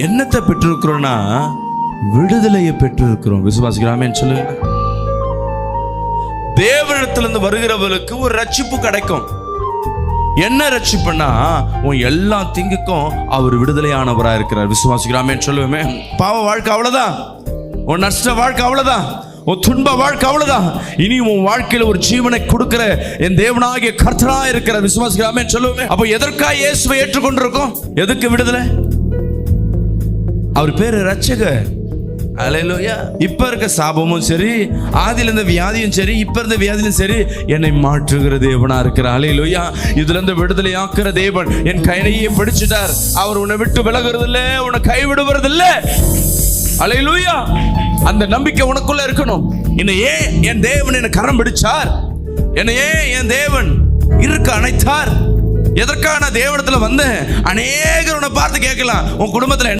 என்னத்தை பெற்றிருக்கிறோம்னா விடுதலையை பெற்றிருக்கிறோம். விசுவாசிக்கிறாமேன்னு சொல்லுங்க. தேவனிடத்திலிருந்து வருகிறவர்களுக்கு ஒரு ரட்சிப்பு கிடைக்கும். என்ன ரட்சிப்புன்னா, உன் எல்லா திங்குக்கும் அவர் விடுதலையானவராக இருக்கிறார். விசுவாசிக்கிறாமேன்னு சொல்லுவேமே. பாவ வாழ்க்கை அவ்வளவுதான், உன் நஷ்ட வாழ்க்கை அவ்வளவுதான், உன் துன்ப வாழ்க்கை அவ்வளவுதான். இனி உன் வாழ்க்கையில ஒரு ஜீவனை கொடுக்கிற என் தேவனாகிய கர்த்தராக இருக்கிற. விசுவாசிக்கிறாமேன்னு சொல்லுவேமே. அப்போ எதற்காக இயேசுவை ஏற்றுக்கொண்டிருக்கோம்? எதுக்கு விடுதலை? அவர் பேரு ரட்சகர். அல்லேலூயா. இப்ப இருக்க சாபமும் சரி, ஆதியில இருந்த வியாதியும் சரி, இப்ப இருந்த வியாதியும் சரி, என்னை மாற்றுகிற தேவனா இருக்கிறார். அல்லேலூயா. இதுல இருந்து விடுதலை ஆக்குற தேவன் என் கையிலேயே பிடிச்சிட்டார். அவர் உன்னை விட்டு விலகுறது இல்ல, உன்னை கைவிடுவது இல்ல. அல்லேலூயா. அந்த நம்பிக்கை உனக்குள்ள இருக்கணும். என்னை ஏன் என் தேவன் என்னை கரம் பிடிச்சார்? என்னை ஏன் என் தேவன் இருக்க அணைத்தார்? எதற்கான தேவனத்துல வந்தேன்? அநேகர் உன்னை பார்த்து கேட்கலாம், உன் குடும்பத்துல